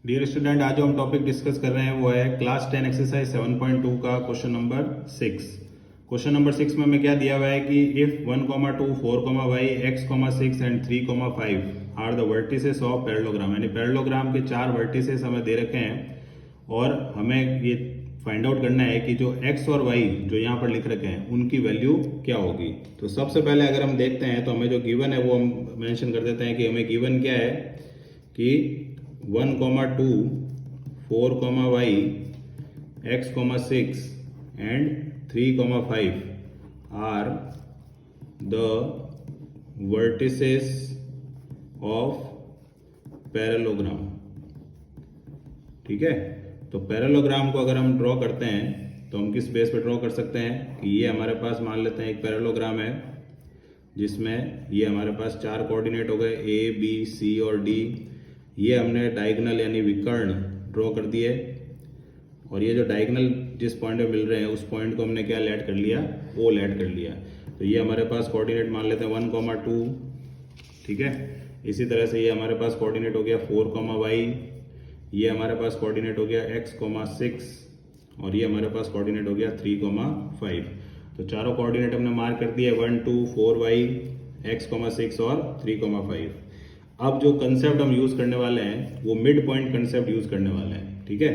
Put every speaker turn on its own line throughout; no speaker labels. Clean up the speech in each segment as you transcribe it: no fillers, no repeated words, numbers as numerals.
Dear student, आज जो हम टॉपिक डिस्कस कर रहे हैं वो है क्लास 10 एक्सरसाइज 7.2 का क्वेश्चन नंबर 6। क्वेश्चन नंबर 6 में हमें क्या दिया हुआ है कि if 1, 2, 4, y, x, 6 and 3, 5 are the vertices of parallelogram, यानी पैरेललोग्राम के 4 वर्टिसेस हमें दे रखे हैं और हमें ये फाइंड आउट करना है कि जो x और y जो यहाँ पर लिख रखे हैं उनकी वैल्यू क्या होगी। तो सबसे पहले अगर हम देखते हैं तो हमें जो गिवन है वो हम मेंशन कर देते हैं कि हमें गिवन क्या है कि 1, 2, 4, y, x, 6 and 3, 5 are the vertices of parallelogram। ठीक है, तो पैरेललोग्राम को अगर हम ड्रॉ करते हैं तो हम किस बेस पे ड्रॉ कर सकते हैं कि ये हमारे पास मान लेते हैं एक पैरेललोग्राम है जिसमें ये हमारे पास 4 कोऑर्डिनेट हो गए A, B, C और D। ये हमने डायगोनल यानी विकर्ण ड्रॉ कर दिए और ये जो डायगोनल जिस पॉइंट पे मिल रहे हैं उस पॉइंट को हमने क्या ऐड कर लिया, O ऐड कर लिया। तो ये हमारे पास कोऑर्डिनेट मान लेते हैं 1, 2। ठीक है, इसी तरह से ये हमारे पास कोऑर्डिनेट हो गया 4, y, ये हमारे पास कोऑर्डिनेट हो गया x, 6 और ये हमारे पास कोऑर्डिनेट हो गया 3, 5। तो चारों कोऑर्डिनेट हमने मार्क कर दिए 1, 2, 4y, x, 6 और 3, 5। अब जो कंसेप्ट हम यूज करने वाले हैं वो मिड पॉइंट कंसेप्ट यूज करने वाले हैं। ठीक है,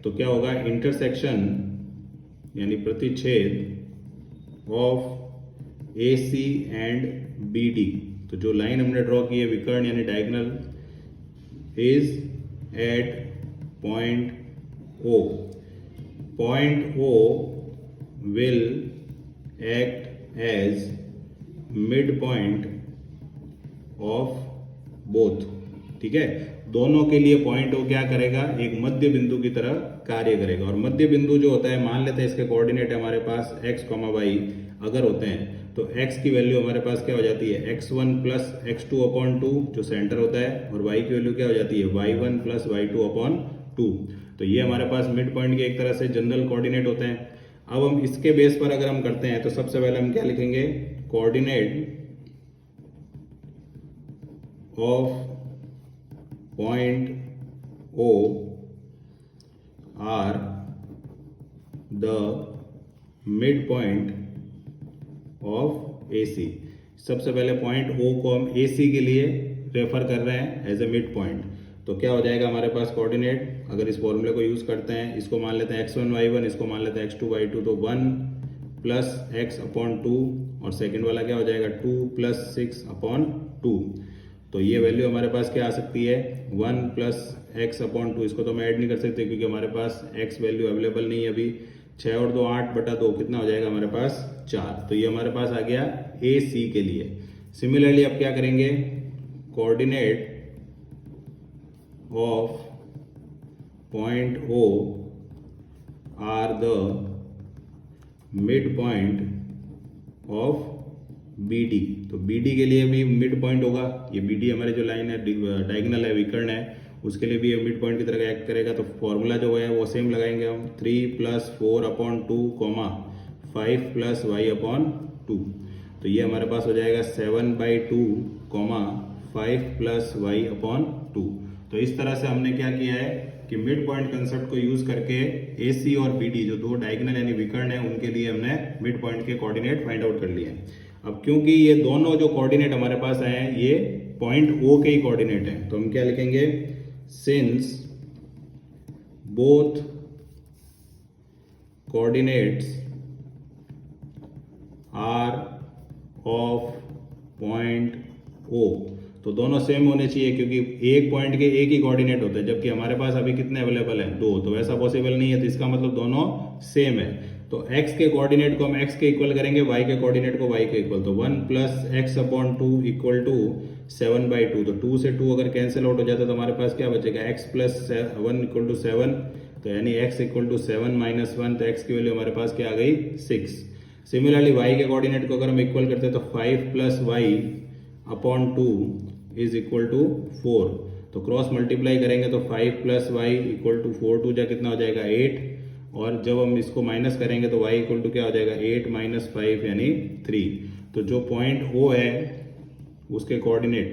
तो क्या होगा, इंटरसेक्शन यानी प्रतिच्छेद ऑफ AC एंड BD। तो जो लाइन हमने ड्रॉ की है विकर्ण यानी diagonal is at point O। Point O will act as mid point of both. ठीक है, दोनों के लिए पॉइंट O क्या करेगा, एक मध्य बिंदु की तरह कार्य करेगा। और मध्य बिंदु जो होता है, मान लेते हैं इसके कोऑर्डिनेट हमारे पास x, y अगर होते हैं तो x की वैल्यू हमारे पास क्या हो जाती है, x1 प्लस x2/2 जो सेंटर होता है, और y की वैल्यू क्या हो जाती है, y1 प्लस y2/2। तो ये हमारे पास मिड पॉइंट के एक तरह से जनरल कोऑर्डिनेट होते हैं। अब हम इसके बेस पर अगर हम करते हैं तो सबसे पहले हम क्या लिखेंगे, coordinate of point O are the midpoint of AC। सबसे पहले पॉइंट O को हम AC के लिए रेफर कर रहे हैं एज ए मिड पॉइंट। तो क्या हो जाएगा हमारे पास कोऑर्डिनेट, अगर इस फॉर्मूले को यूज करते हैं, इसको मान लेते हैं x1, y1, इसको मान लेते हैं x2, y2, तो 1 प्लस x/2 और सेकेंड वाला क्या हो जाएगा 2 प्लस 6/2। तो ये वैल्यू हमारे पास क्या आ सकती है, 1 प्लस x/2। इसको तो हम ऐड नहीं कर सकते क्योंकि हमारे पास x वैल्यू अवेलेबल नहीं है अभी। 6 और 2 8/2 कितना हो जाएगा हमारे पास 4। तो ये हमारे पास आ गया AC के लिए। सिमिलरली अब क्या करेंगे, coordinate of point O are the mid point of BD। तो BD के लिए भी मिड पॉइंट होगा। ये BD हमारे जो लाइन है डायगोनल है, विकर्ण है, उसके लिए भी ये मिड पॉइंट की तरह एक्ट करेगा। तो फॉर्मूला जो है वो सेम लगाएंगे हम, 3 प्लस 4/2 5 प्लस y/2। तो ये हमारे पास हो जाएगा 7/2 5 प्लस y/2। तो इस तरह से हमने क्या किया है कि मिड पॉइंट कंसेप्ट को यूज करके AC और BD जो दो डायगोनल यानी विकर्ण है उनके लिए हमने मिड पॉइंट के कोऑर्डिनेट फाइंड आउट कर लिए हैं। अब क्योंकि ये दोनों जो कोऑर्डिनेट हमारे पास आए हैं ये पॉइंट O के ही कोऑर्डिनेट हैं, तो हम क्या लिखेंगे, since both coordinates are of point O। तो दोनों सेम होने चाहिए क्योंकि एक पॉइंट के एक ही कोऑर्डिनेट होते हैं, जबकि हमारे पास अभी कितने अवेलेबल हैं, 2। तो ऐसा पॉसिबल नहीं है, तो इसका मतलब दोनों सेम है। तो x के कोऑर्डिनेट को हम x के इक्वल करेंगे, y के कोऑर्डिनेट को y के इक्वल। तो 1 प्लस x/2 इक्वल टू 7/2। तो 2 से 2 अगर कैंसिल आउट हो जाता तो हमारे पास क्या बचेगा, x प्लस 1 इक्वल टू 7। तो यानी x इक्वल टू 7 माइनस 1, तो x की वैल्यू हमारे पास क्या आ गई, 6। सिमिलरली y के कोऑर्डिनेट को अगर हम इक्वल करते हैं तो 5 plus y/2 is equal to 4। तो क्रॉस मल्टीप्लाई करेंगे तो 5 प्लस y इक्वल टू 4 2 जा कितना हो जाएगा 8, और जब हम इसको माइनस करेंगे तो y इक्वल टू क्या हो जाएगा 8 माइनस 5 यानी 3। तो जो पॉइंट O है उसके कोऑर्डिनेट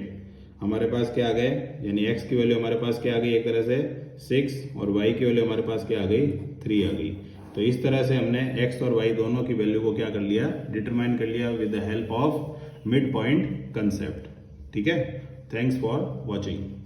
हमारे पास क्या आ गए, यानी x की वैल्यू हमारे पास क्या आ गई, एक तरह से 6 और y की वैल्यू हमारे पास क्या आ गई, 3 आ गई। तो इस तरह से हमने x और y दोनों की वैल्यू को क्या कर लिया, डिटरमाइन कर लिया with the help of mid point concept. ठीक है, थैंक्स फॉर वॉचिंग।